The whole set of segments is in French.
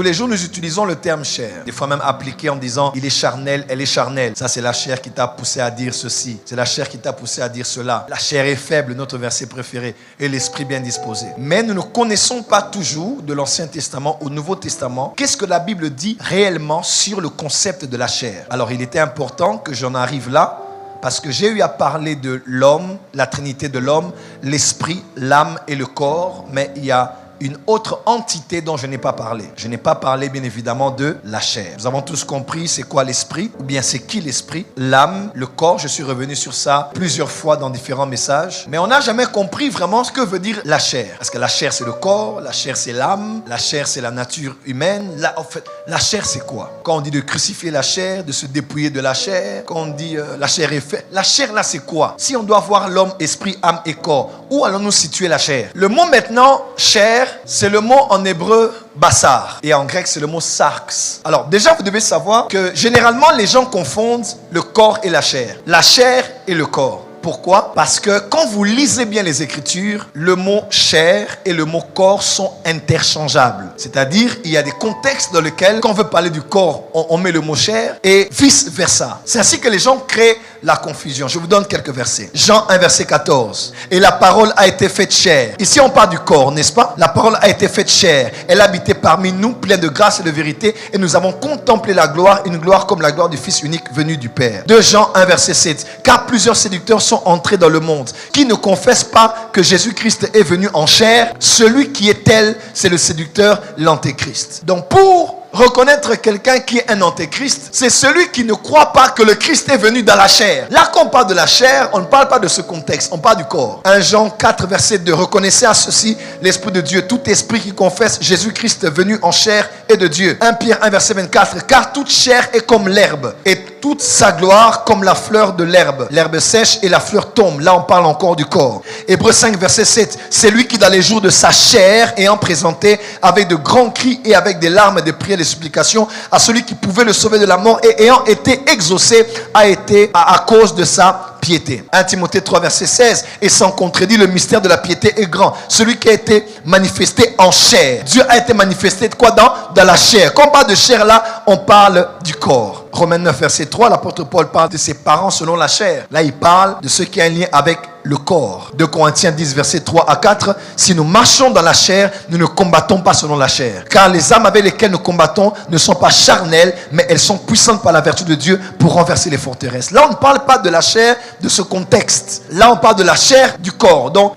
Tous les jours, nous utilisons le terme chair. Des fois même appliqué en disant, il est charnel, elle est charnelle. Ça, c'est la chair qui t'a poussé à dire ceci. C'est la chair qui t'a poussé à dire cela. La chair est faible, notre verset préféré, et l'esprit bien disposé. Mais nous ne connaissons pas toujours de l'Ancien Testament au Nouveau Testament qu'est-ce que la Bible dit réellement sur le concept de la chair. Alors, il était important que j'en arrive là, parce que j'ai eu à parler de l'homme, la trinité de l'homme, l'esprit, l'âme et le corps, mais il y a une autre entité dont je n'ai pas parlé. Je n'ai pas parlé, bien évidemment, de la chair. Nous avons tous compris c'est quoi l'esprit, ou bien c'est qui l'esprit, l'âme, le corps. Je suis revenu sur ça plusieurs fois dans différents messages. Mais on n'a jamais compris vraiment ce que veut dire la chair. Parce que la chair, c'est le corps, la chair, c'est l'âme, la chair, c'est la nature humaine. En fait, la chair, c'est quoi? Quand on dit de crucifier la chair, de se dépouiller de la chair, quand on dit la chair est faite, la chair, là, c'est quoi? Si on doit voir l'homme, esprit, âme et corps, où allons-nous situer la chair? Le mot maintenant, chair, c'est le mot en hébreu bassar et en grec c'est le mot sarx. Alors déjà vous devez savoir que généralement les gens confondent le corps et la chair et le corps. Pourquoi? Parce que quand vous lisez bien les Écritures, le mot chair et le mot corps sont interchangeables. C'est-à-dire, il y a des contextes dans lesquels, quand on veut parler du corps, on met le mot chair et vice-versa. C'est ainsi que les gens créent la confusion. Je vous donne quelques versets. Jean 1, verset 14. Et la parole a été faite chair. Ici, on parle du corps, n'est-ce pas? La parole a été faite chair. Elle habitait parmi nous, pleine de grâce et de vérité. Et nous avons contemplé la gloire, une gloire comme la gloire du Fils unique venu du Père. 2 Jean 1, verset 7. Car plusieurs séducteurs sont entrés dans le monde, qui ne confessent pas que Jésus-Christ est venu en chair. Celui qui est tel, c'est le séducteur, l'antéchrist. Donc pour reconnaître quelqu'un qui est un antéchrist, c'est celui qui ne croit pas que le Christ est venu dans la chair. Là, quand on parle de la chair, on ne parle pas de ce contexte, on parle du corps. 1 Jean 4, verset 2. Reconnaissez à ceci l'Esprit de Dieu. Tout esprit qui confesse Jésus-Christ venu en chair est de Dieu. 1 Pierre 1, verset 24. Car toute chair est comme l'herbe, et toute sa gloire comme la fleur de l'herbe. L'herbe sèche et la fleur tombe. Là, on parle encore du corps. Hébreux 5, verset 7. C'est lui qui, dans les jours de sa chair, ayant présenté avec de grands cris et avec des larmes, des prières, des supplications à celui qui pouvait le sauver de la mort, et ayant été exaucé, a été à cause de sa piété. 1 Timothée 3, verset 16. Et sans contredit, le mystère de la piété est grand. Celui qui a été manifesté en chair. Dieu a été manifesté de quoi? Dans la chair. Quand on parle de chair là, on parle du corps. Romains 9, verset 3, l'apôtre Paul parle de ses parents selon la chair. Là, il parle de ce qui a un lien avec le corps. 2 Corinthiens 10, verset 3 à 4. Si nous marchons dans la chair, nous ne combattons pas selon la chair. Car les âmes avec lesquelles nous combattons ne sont pas charnelles, mais elles sont puissantes par la vertu de Dieu pour renverser les forteresses. Là, on ne parle pas de la chair de ce contexte. Là, on parle de la chair du corps. Donc,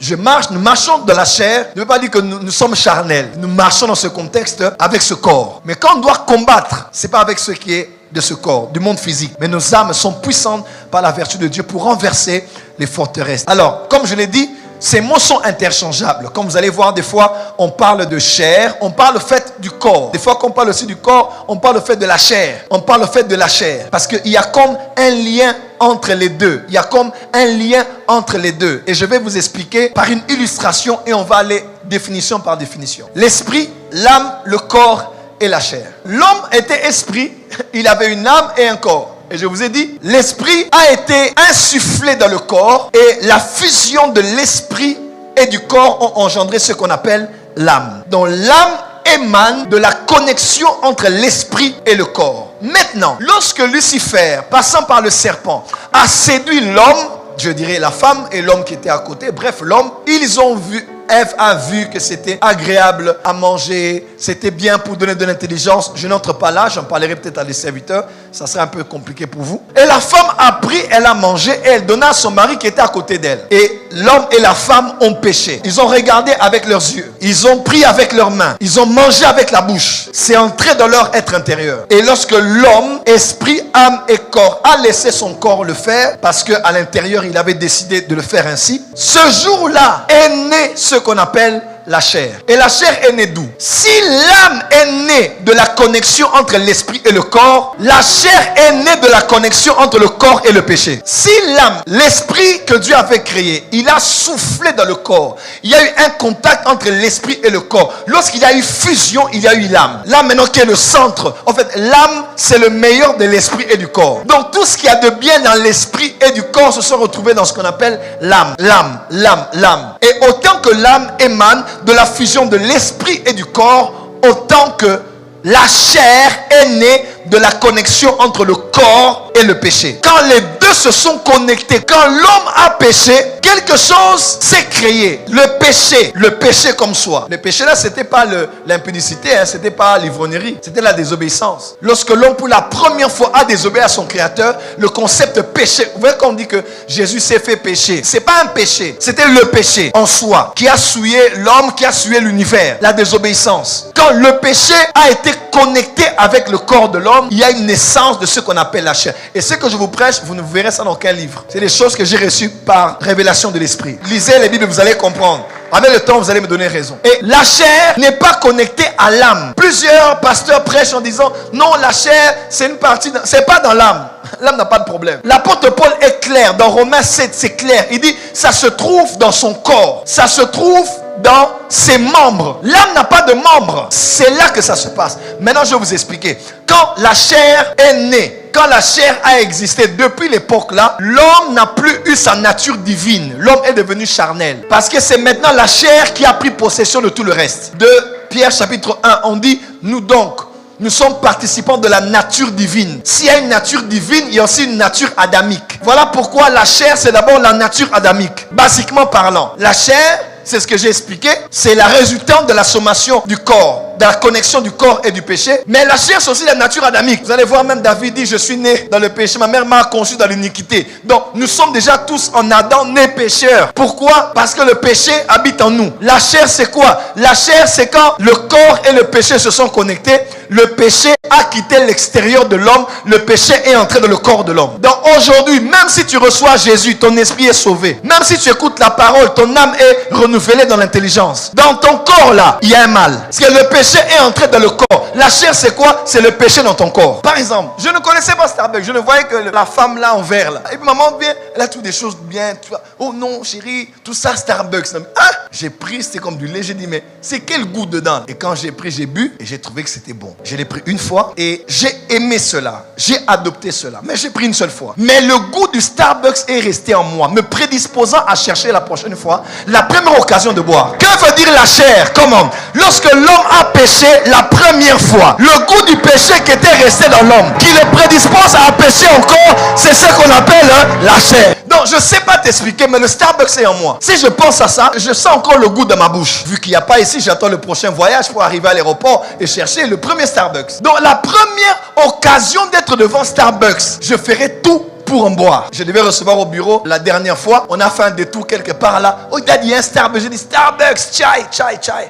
nous marchons dans la chair. Ne veut pas dire que nous sommes charnels. Nous marchons dans ce contexte avec ce corps. Mais quand on doit combattre, c'est pas avec ce qui est de ce corps, du monde physique. Mais nos âmes sont puissantes par la vertu de Dieu pour renverser les forteresses. Alors, comme je l'ai dit, ces mots sont interchangeables. Comme vous allez voir, des fois, on parle de chair, on parle au fait du corps. Des fois, quand on parle aussi du corps, on parle au fait de la chair. On parle au fait de la chair. Parce qu'il y a comme un lien entre les deux. Il y a comme un lien entre les deux. Et je vais vous expliquer par une illustration et on va aller définition par définition. L'esprit, l'âme, le corps et la chair. L'homme était esprit, il avait une âme et un corps. Et je vous ai dit, l'esprit a été insufflé dans le corps et la fusion de l'esprit et du corps ont engendré ce qu'on appelle l'âme. Donc l'âme émane de la connexion entre l'esprit et le corps. Maintenant, lorsque Lucifer, passant par le serpent, a séduit l'homme, je dirais la femme et l'homme qui était à côté, bref l'homme, ils ont vu, Ève a vu que c'était agréable à manger, c'était bien pour donner de l'intelligence. Je n'entre pas là, j'en parlerai peut-être à des serviteurs, ça serait un peu compliqué pour vous. Et la femme a pris, elle a mangé et elle donna à son mari qui était à côté d'elle. Et l'homme et la femme ont péché. Ils ont regardé avec leurs yeux, ils ont pris avec leurs mains, ils ont mangé avec la bouche. C'est entré dans leur être intérieur. Et lorsque l'homme, esprit, âme et corps, a laissé son corps le faire, parce qu'à l'intérieur il avait décidé de le faire ainsi, ce jour-là est né ce qu'on appelle la chair. Et la chair est née d'où? Si l'âme est née de la connexion entre l'esprit et le corps, la chair est née de la connexion entre le corps et le péché. Si l'âme, l'esprit que Dieu avait créé, il a soufflé dans le corps, il y a eu un contact entre l'esprit et le corps. Lorsqu'il y a eu fusion, il y a eu l'âme. L'âme maintenant qui est le centre. En fait, l'âme, c'est le meilleur de l'esprit et du corps. Donc tout ce qu'il y a de bien dans l'esprit et du corps se sont retrouvés dans ce qu'on appelle l'âme. L'âme, l'âme, l'âme. Et autant que l'âme émane de la fusion de l'esprit et du corps, autant que La chair est née de la connexion entre le corps et le péché. Quand les deux se sont connectés, quand l'homme a péché, quelque chose s'est créé. Le péché comme soi. Le péché là, c'était pas l'impudicité, c'était pas l'ivrognerie, c'était la désobéissance. Lorsque l'homme pour la première fois a désobéi à son créateur, le concept de péché, vous voyez qu'on dit que Jésus s'est fait pécher. C'est pas un péché, c'était le péché en soi qui a souillé l'homme, qui a souillé l'univers. La désobéissance. Quand le péché a été connecté avec le corps de l'homme, il y a une naissance de ce qu'on appelle la chair. Et ce que je vous prêche, vous ne verrez ça dans aucun livre. C'est des choses que j'ai reçues par révélation de l'esprit. Lisez les Bibles, vous allez comprendre. Avec le temps, vous allez me donner raison. Et la chair n'est pas connectée à l'âme. Plusieurs pasteurs prêchent en disant, non, la chair, c'est une partie, c'est pas dans l'âme. L'âme n'a pas de problème. L'apôtre Paul est clair. Dans Romains 7, c'est clair. Il dit, ça se trouve dans son corps. Ça se trouve dans ses membres. L'âme n'a pas de membres. C'est là que ça se passe. Maintenant, je vais vous expliquer. Quand la chair est née, quand la chair a existé depuis l'époque là, l'homme n'a plus eu sa nature divine. L'homme est devenu charnel. Parce que c'est maintenant la chair qui a pris possession de tout le reste. De Pierre chapitre 1, on dit, nous donc, nous sommes participants de la nature divine. S'il y a une nature divine, il y a aussi une nature adamique. Voilà pourquoi la chair, c'est d'abord la nature adamique. Basiquement parlant, la chair, c'est ce que j'ai expliqué, c'est la résultante de la sommation du corps, de la connexion du corps et du péché. Mais la chair, c'est aussi la nature adamique. Vous allez voir, même David dit, je suis né dans le péché, ma mère m'a conçu dans l'iniquité. Donc, nous sommes déjà tous en Adam nés pécheurs. Pourquoi? Parce que le péché habite en nous. La chair, c'est quoi? La chair, c'est quand le corps et le péché se sont connectés. Le péché a quitté l'extérieur de l'homme. Le péché est entré dans le corps de l'homme. Donc aujourd'hui, même si tu reçois Jésus, ton esprit est sauvé. Même si tu écoutes la parole, ton âme est renouvelée dans l'intelligence. Dans ton corps là, il y a un mal. Parce que le péché est entré dans le corps. La chair, c'est quoi? C'est le péché dans ton corps. Par exemple, je ne connaissais pas Starbucks. Je ne voyais que la femme là en vert là. Et puis maman vient, elle a toutes des choses bien. Tu vois. Oh non, chérie, tout ça Starbucks. Ah, j'ai pris, c'était comme du lait. J'ai dit, mais c'est quel goût dedans? Et quand j'ai pris, j'ai bu et j'ai trouvé que c'était bon. Je l'ai pris une fois et j'ai aimé cela. J'ai adopté cela. Mais j'ai pris une seule fois. Mais le goût du Starbucks est resté en moi, me prédisposant à chercher la prochaine fois la première occasion de boire. Que veut dire la chair? Comment? Lorsque l'homme a péché la première fois, le goût du péché qui était resté dans l'homme, qui le prédispose à pécher encore, c'est ce qu'on appelle la chair. Donc je ne sais pas t'expliquer, mais le Starbucks est en moi. Si je pense à ça, je sens encore le goût dans ma bouche. Vu qu'il n'y a pas ici, j'attends le prochain voyage pour arriver à l'aéroport et chercher le premier Starbucks. Donc la première occasion d'être devant Starbucks, je ferai tout pour en boire. Je devais recevoir au bureau la dernière fois. On a fait un détour quelque part là. Oh, il a dit un Starbucks. J'ai dit Starbucks, chai.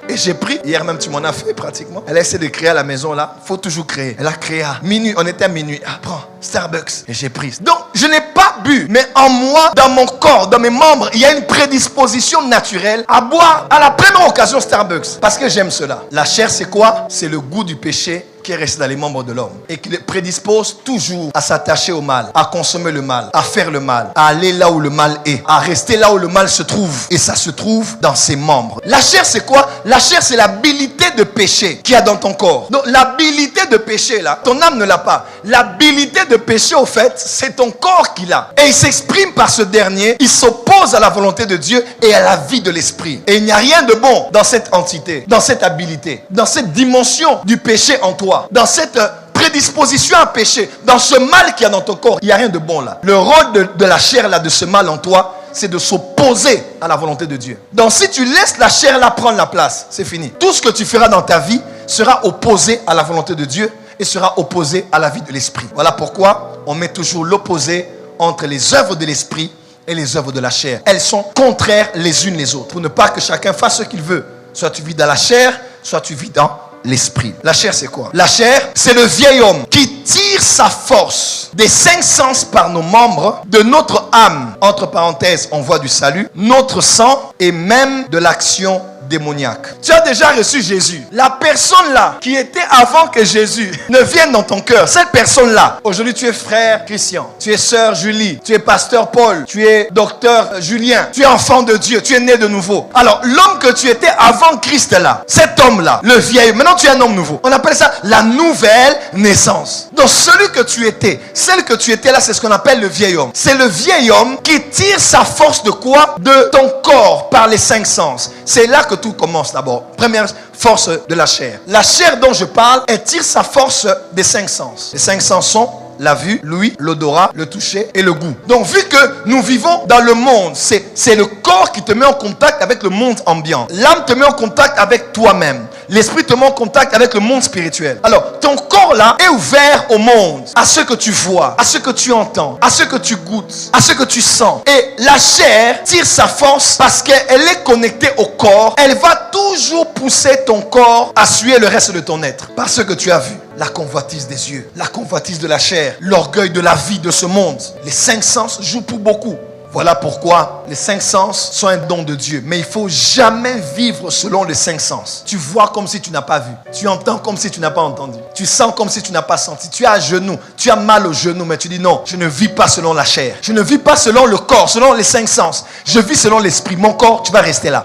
Et j'ai pris. Hier même, tu m'en as fait pratiquement. Elle a essayé de créer à la maison là. Faut toujours créer. Elle a créé à minuit. On était à minuit. Ah, prends Starbucks. Et j'ai pris. Donc, je n'ai pas bu. Mais en moi, dans mon corps, dans mes membres, il y a une prédisposition naturelle à boire à la première occasion Starbucks. Parce que j'aime cela. La chair, c'est quoi? C'est le goût du péché qui est resté dans les membres de l'homme et qui le prédispose toujours à s'attacher au mal, à consommer le mal, à faire le mal, à aller là où le mal est, à rester là où le mal se trouve. Et ça se trouve dans ses membres. La chair, c'est quoi? La chair, c'est l'habilité de péché qu'il y a dans ton corps. Donc l'habilité de péché là, ton âme ne l'a pas. L'habilité de péché, au fait, c'est ton corps qui l'a. Et il s'exprime par ce dernier. Il s'oppose à la volonté de Dieu et à la vie de l'esprit. Et il n'y a rien de bon dans cette entité, dans cette habilité, dans cette dimension du péché en toi. Dans cette prédisposition à pécher, dans ce mal qu'il y a dans ton corps, il n'y a rien de bon là. Le rôle de la chair là, de ce mal en toi, c'est de s'opposer à la volonté de Dieu. Donc si tu laisses la chair là prendre la place, c'est fini. Tout ce que tu feras dans ta vie sera opposé à la volonté de Dieu et sera opposé à la vie de l'esprit. Voilà pourquoi on met toujours l'opposé entre les œuvres de l'esprit et les œuvres de la chair. Elles sont contraires les unes les autres. Pour ne pas que chacun fasse ce qu'il veut. Soit tu vis dans la chair, soit tu vis dans l'esprit. La chair, c'est quoi? La chair, c'est le vieil homme qui tire sa force des 5 sens par nos membres, de notre âme, entre parenthèses, on voit du salut, notre sang et même de l'action démoniaque. Tu as déjà reçu Jésus. La personne là qui était avant que Jésus ne vienne dans ton cœur, cette personne là, aujourd'hui tu es frère Christian, tu es sœur Julie, tu es pasteur Paul, tu es docteur Julien, tu es enfant de Dieu, tu es né de nouveau. Alors l'homme que tu étais avant Christ là, cet homme là, le vieil, maintenant tu es un homme nouveau. On appelle ça la nouvelle naissance. Donc celui que tu étais, celle que tu étais là, c'est ce qu'on appelle le vieil homme. C'est le vieil homme qui tire sa force de quoi? De ton corps par les 5 sens. C'est là que que tout commence d'abord. Première force de la chair. La chair dont je parle, elle tire sa force des 5 sens. Les 5 sens sont la vue, l'ouïe, l'odorat, le toucher et le goût. Donc vu que nous vivons dans le monde, c'est le corps qui te met en contact avec le monde ambiant. L'âme te met en contact avec toi-même. L'esprit te met en contact avec le monde spirituel. Alors, ton corps là est ouvert au monde, à ce que tu vois, à ce que tu entends, à ce que tu goûtes, à ce que tu sens. Et la chair tire sa force parce qu'elle est connectée au corps. Elle va toujours pousser ton corps à suer le reste de ton être. Parce que tu as vu la convoitise des yeux, la convoitise de la chair, l'orgueil de la vie de ce monde. Les 5 sens jouent pour beaucoup. Voilà pourquoi les 5 sens sont un don de Dieu. Mais il ne faut jamais vivre selon les 5 sens. Tu vois comme si tu n'as pas vu. Tu entends comme si tu n'as pas entendu. Tu sens comme si tu n'as pas senti. Tu es à genoux. Tu as mal au genou. Mais tu dis non, je ne vis pas selon la chair. Je ne vis pas selon le corps, selon les 5 sens. Je vis selon l'esprit. Mon corps, tu vas rester là.